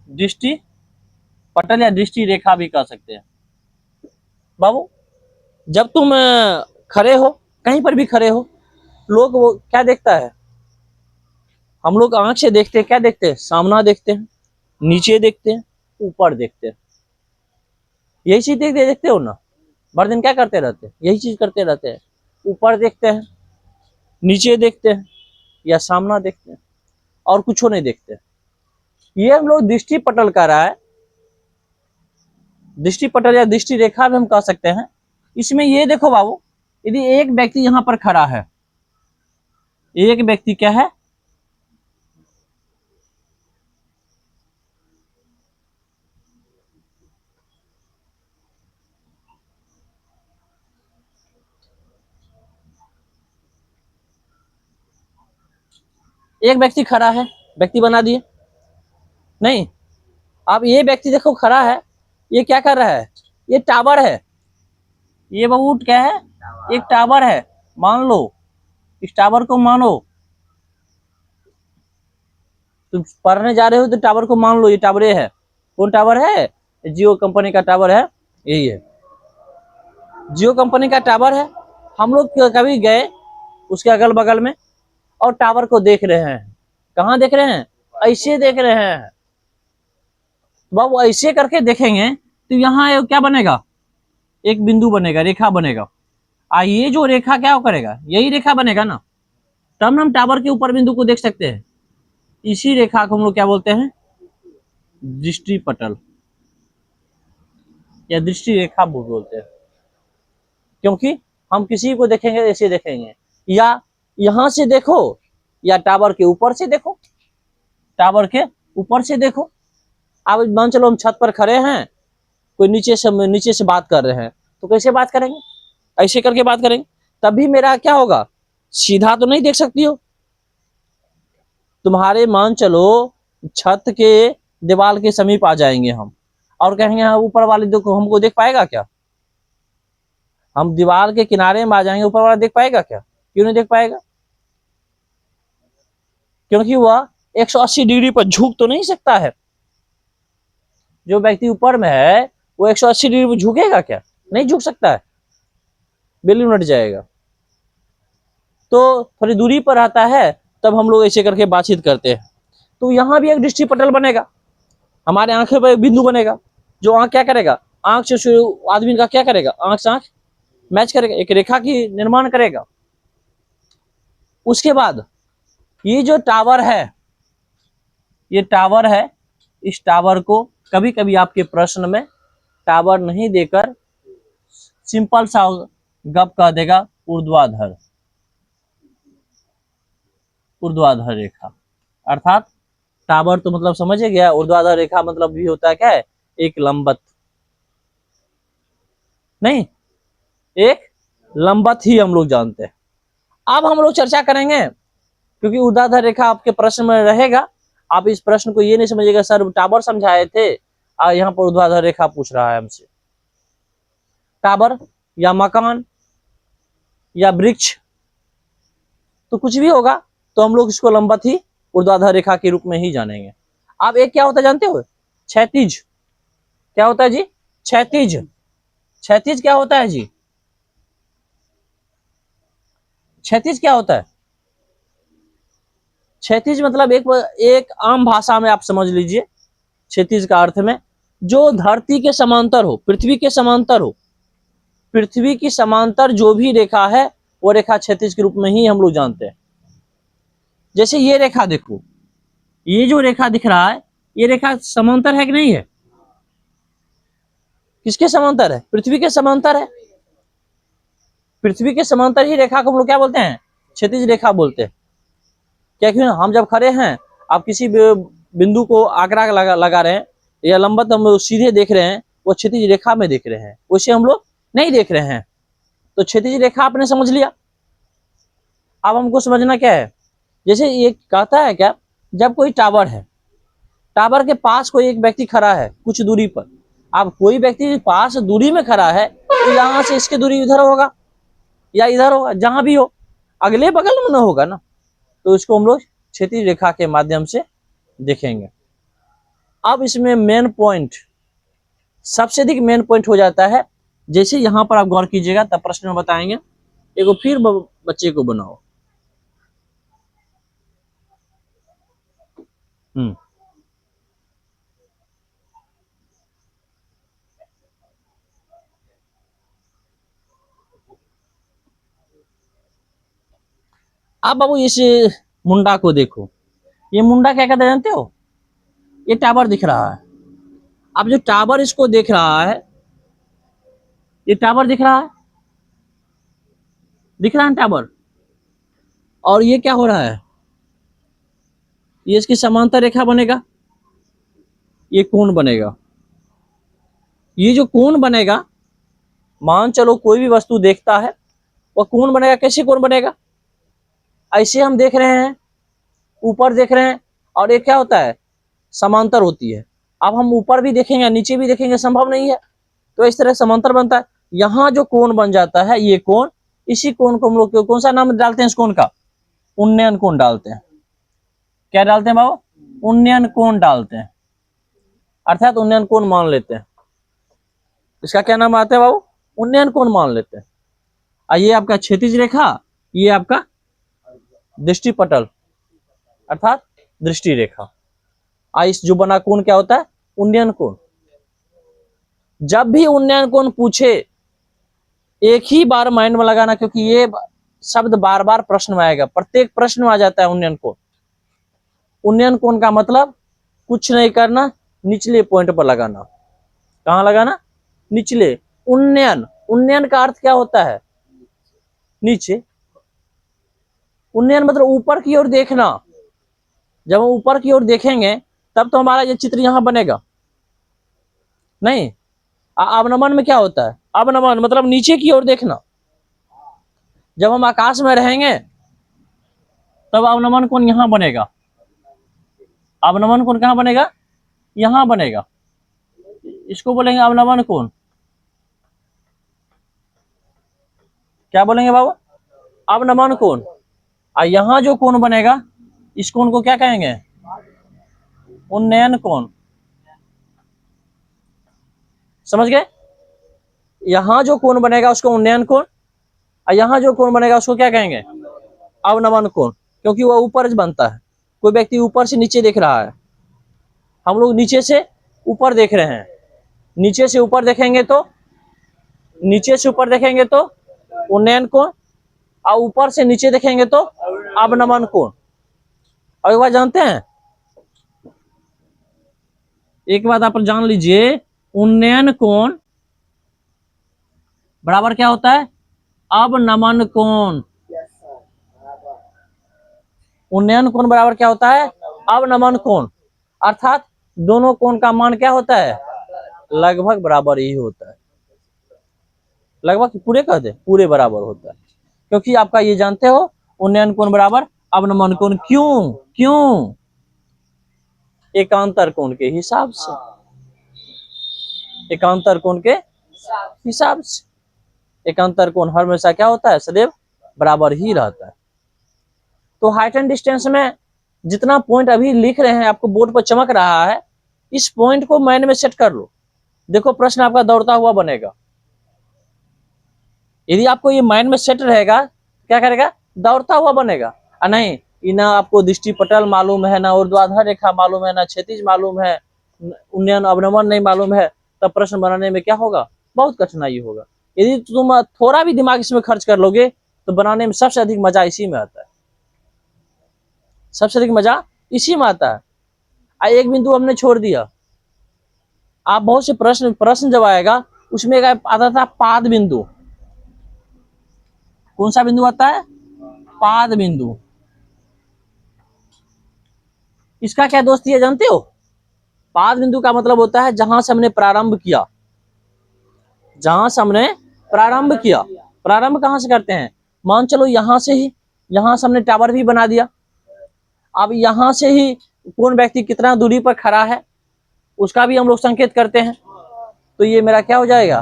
दृष्टि पटल या दृष्टि रेखा भी कह सकते हैं। बाबू जब तुम खड़े हो, कहीं पर भी खड़े हो, लोग वो क्या देखता है, हम लोग आंख से देखते हैं, क्या देखते हैं, सामना देखते हैं, नीचे देखते हैं, ऊपर देखते हैं। यही चीज देखते हो ना, भर दिन क्या करते रहते हैं, यही चीज करते रहते हैं। ऊपर देखते हैं, नीचे देखते हैं, या सामना देखते हैं, और कुछ नहीं देखते हैं। ये हम लोग दृष्टि पटल कह रहा है, दृष्टि पटल या दृष्टि रेखा भी हम कह सकते हैं। इसमें ये देखो बाबू, यदि एक व्यक्ति यहां पर खड़ा है, एक व्यक्ति क्या है, एक व्यक्ति खड़ा है, व्यक्ति बना दिए नहीं। अब ये व्यक्ति देखो खड़ा है, ये क्या कर रहा है, ये टावर है, ये बाबू क्या है, एक टावर है। मान लो इस टावर को मानो, तुम पढ़ने जा रहे हो तो टावर को मान लो ये टावर है। कौन टावर है, जियो कंपनी का टावर है, यही है, जियो कंपनी का टावर है। हम लोग कभी गए उसके अगल बगल में और टावर को देख रहे हैं, कहाँ देख रहे हैं, ऐसे देख रहे हैं। बाबू ऐसे करके देखेंगे तो यहाँ क्या बनेगा, एक बिंदु बनेगा, रेखा बनेगा। ये जो रेखा क्या करेगा, यही रेखा बनेगा ना, तब हम टावर के ऊपर बिंदु को देख सकते हैं। इसी रेखा को हम लोग क्या बोलते हैं, दृष्टि पटल या दृष्टि रेखा बोलते हैं। क्योंकि हम किसी को देखेंगे ऐसे देखेंगे, या यहां से देखो, या टावर के ऊपर से देखो, टावर के ऊपर से देखो। अब मान चलो हम छत पर खड़े हैं, कोई नीचे से बात कर रहे हैं, तो कैसे बात करेंगे, ऐसे करके बात करेंगे, तभी मेरा क्या होगा, सीधा तो नहीं देख सकती हो। तुम्हारे मान चलो छत के दीवार के समीप आ जाएंगे हम, और कहेंगे हाँ ऊपर वाले देखो, हमको देख पाएगा क्या, हम दीवार के किनारे में आ जाएंगे, ऊपर वाला देख पाएगा क्या, क्यों नहीं देख पाएगा, क्योंकि वह 180 डिग्री पर झुक तो नहीं सकता है। जो व्यक्ति ऊपर में है वो 180 डिग्री पर झुकेगा क्या, नहीं झुक सकता है, बिल्कुल उलट जाएगा। तो थोड़ी दूरी पर आता है, तब हम लोग ऐसे करके बातचीत करते हैं। तो यहाँ भी एक दृष्टि पटल बनेगा, हमारे आंखें पर बिंदु बनेगा, जो आंख क्या करेगा, आंख से आदमी का क्या करेगा, आंख से आंख मैच करेगा, एक रेखा की निर्माण करेगा। उसके बाद ये जो टावर है, ये टावर है, इस टावर को कभी कभी आपके प्रश्न में टावर नहीं देकर सिंपल सा गप कह देगा, ऊर्ध्वाधर, ऊर्ध्वाधर रेखा। अर्थात टावर तो मतलब समझ गया, ऊर्ध्वाधर रेखा मतलब भी होता है क्या है, एक लंबत, नहीं एक लंबत ही हम लोग जानते हैं। अब हम लोग चर्चा करेंगे, क्योंकि ऊर्ध्वाधर रेखा आपके प्रश्न में रहेगा। आप इस प्रश्न को ये नहीं समझिएगा सर टावर समझाए थे, यहाँ पर ऊर्ध्वाधर रेखा पूछ रहा है हमसे। टावर या मकान या वृक्ष, तो कुछ भी होगा, तो हम लोग इसको लंबत ही ऊर्ध्वाधर रेखा के रूप में ही जानेंगे। अब एक क्या होता है जानते हो, क्षैतिज, क्या होता है जी, क्षैतिज, क्षैतिज क्या होता है जी, क्षैतिज क्या होता है, क्षैतिज मतलब एक आम भाषा में आप समझ लीजिए, क्षैतिज का अर्थ में जो धरती के समांतर हो, पृथ्वी के समांतर हो, पृथ्वी की समांतर जो भी रेखा है वो रेखा क्षैतिज के रूप में ही हम लोग जानते हैं। जैसे ये रेखा देखो, ये जो रेखा दिख रहा है, ये रेखा समांतर है कि नहीं है, किसके समांतर है, पृथ्वी के समांतर है। पृथ्वी के समांतर ही रेखा को हम लोग क्या बोलते हैं, क्षैतिज रेखा बोलते हैं। क्या क्यों, हम जब खड़े हैं, आप किसी बिंदु को आंकड़ा लगा रहे हैं, या लंबत हम लोग सीधे देख रहे हैं, वो क्षैतिज रेखा में देख रहे हैं, उसे हम लोग नहीं देख रहे हैं। तो क्षैतिज रेखा आपने समझ लिया। अब हमको समझना क्या है, जैसे ये कहता है क्या, जब कोई टावर है, टावर के पास कोई एक व्यक्ति खड़ा है कुछ दूरी पर, अब कोई व्यक्ति पास दूरी में खड़ा है, तो यहाँ से इसकी दूरी इधर होगा या इधर होगा, जहां भी हो, अगले बगल में ना होगा ना, तो इसको हम लोग क्षैतिज रेखा के माध्यम से देखेंगे। अब इसमें मेन पॉइंट, सबसे अधिक मेन पॉइंट हो जाता है, जैसे यहां पर आप गौर कीजिएगा तब प्रश्न में बताएंगे। एगो फिर बच्चे को बनाओ। अब बाबू इस मुंडा को देखो, ये मुंडा क्या कहते हैं जानते हो? ये टावर दिख रहा है। अब जो टावर इसको देख रहा है, ये टावर दिख रहा है, दिख रहा है टावर। और ये क्या हो रहा है, ये इसकी समांतर रेखा बनेगा, ये कोण बनेगा। ये जो कोण बनेगा, मान चलो कोई भी वस्तु देखता है वह कोण बनेगा। कैसे कोण बनेगा? ऐसे हम देख रहे हैं, ऊपर देख रहे हैं, और ये क्या होता है, समांतर होती है। अब हम ऊपर भी देखेंगे नीचे भी देखेंगे, संभव नहीं है, तो इस तरह समांतर बनता है। यहाँ जो कोण बन जाता है, ये कोण, इसी कोण को हम लोग कौन सा नाम डालते हैं? इस कोण का उन्नयन कोण डालते हैं। क्या डालते हैं बाबू? उन्नयन कोण डालते हैं, अर्थात उन्नयन कोण मान लेते हैं। इसका क्या नाम आता है बाबू? उन्नयन कोण मान लेते हैं। और ये आपका क्षैतिज रेखा, ये आपका दृष्टिपटल अर्थात दृष्टि रेखा। इस जो बना कोण क्या होता है? उन्नयन कोण। जब भी उन्नयन कोण पूछे, एक ही बार माइंड में लगाना, क्योंकि ये शब्द बार बार प्रश्न में आएगा, प्रत्येक प्रश्न में आ जाता है उन्नयन कोण। उन्नयन कोण का मतलब कुछ नहीं करना, निचले पॉइंट पर लगाना। कहां लगाना? निचले। उन्नयन, उन्नयन का अर्थ क्या होता है? नीचे। उन्नयन मतलब ऊपर की ओर देखना। जब हम ऊपर की ओर देखेंगे तब तो हमारा ये चित्र यहां बनेगा नहीं। अवनमन में क्या होता है? अवनमन मतलब नीचे की ओर देखना। जब हम आकाश में रहेंगे तब अवनमन कोण यहां बनेगा। अवनमन कोण कहां बनेगा? यहां बनेगा। इसको बोलेंगे अवनमन कोण। क्या बोलेंगे बाबू? अवनमन कोण। और यहां जो कोण बनेगा, इस कोण को क्या कहेंगे? उन्नयन कोण। समझ गए? यहां जो कोण बनेगा उसको उन्नयन कोण, और यहां जो कोण बनेगा उसको क्या कहेंगे? अवनमन कोण, क्योंकि वह ऊपर बनता है। कोई व्यक्ति ऊपर से नीचे देख रहा है, हम लोग नीचे से ऊपर देख रहे हैं। नीचे से ऊपर देखेंगे तो, नीचे से ऊपर देखेंगे तो उन्नयन कोण, और ऊपर से नीचे देखेंगे तो अवनमन कोण। और एक बात जानते हैं, एक बात आप जान लीजिए, उन्नयन कोण बराबर क्या होता है? अवनमन कोण। उन्नयन कोण बराबर क्या होता है? अवनमन कोण। अर्थात दोनों कोण का मान क्या होता है? लगभग बराबर ही होता है। लगभग पूरे कह दे, पूरे बराबर होता है। क्योंकि आपका ये जानते हो, उन्नयन कोण बराबर अवनमन कोण। क्यों? क्यों? एकांतर कोण के हिसाब से। एकांतर कोण के हिसाब से। एकांतर कोण हमेशा क्या होता है? सदैव बराबर ही रहता है। तो हाइट एंड डिस्टेंस में जितना पॉइंट अभी लिख रहे हैं, आपको बोर्ड पर चमक रहा है, इस पॉइंट को माइंड में सेट कर लो। देखो प्रश्न आपका दौड़ता हुआ बनेगा। यदि आपको ये माइंड में सेट रहेगा, क्या करेगा? दौड़ता हुआ बनेगा। नहीं, ना आपको दृष्टिपटल मालूम है, ना ऊर्ध्वाधर रेखा मालूम है, ना क्षैतिज मालूम है, उन्नयन अवनमन नहीं मालूम है, तब प्रश्न बनाने में क्या होगा? बहुत कठिनाई होगा। यदि तुम थोड़ा भी दिमाग इसमें खर्च कर लोगे तो बनाने में सबसे अधिक मजा इसी में आता है। सबसे अधिक मजा इसी में आता है। एक बिंदु हमने छोड़ दिया। आप बहुत से प्रश्न जब आएगा उसमें आता था पाद बिंदु। कौन सा बिंदु आता है? पाद बिंदु। इसका क्या दोस्ती है जानते हो? पाद बिंदु का मतलब होता है जहां से हमने प्रारंभ किया। जहां से हमने प्रारंभ किया। प्रारंभ कहां से करते हैं? मान चलो यहां से ही, यहां से हमने टावर भी बना दिया। अब यहां से ही कौन व्यक्ति कितना दूरी पर खड़ा है उसका भी हम लोग संकेत करते हैं। तो ये मेरा क्या हो जाएगा?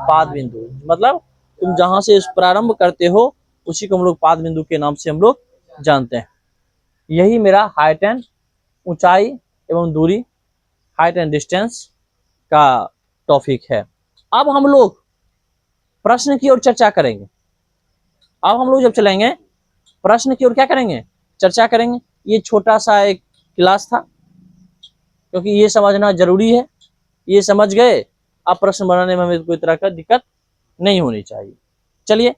पाद बिंदु। मतलब तुम जहां से प्रारंभ करते हो उसी को हम लोग पाद बिंदु के नाम से हम लोग जानते हैं। यही मेरा हाइट एंड ऊंचाई एवं दूरी हाइट एंड डिस्टेंस का टॉपिक है। अब हम लोग प्रश्न की ओर चर्चा करेंगे। अब हम लोग जब चलेंगे प्रश्न की ओर क्या करेंगे, चर्चा करेंगे। ये छोटा सा एक क्लास था, क्योंकि ये समझना जरूरी है। ये समझ गए, अब प्रश्न बनाने में हमें कोई तरह का दिक्कत नहीं होनी चाहिए। चलिए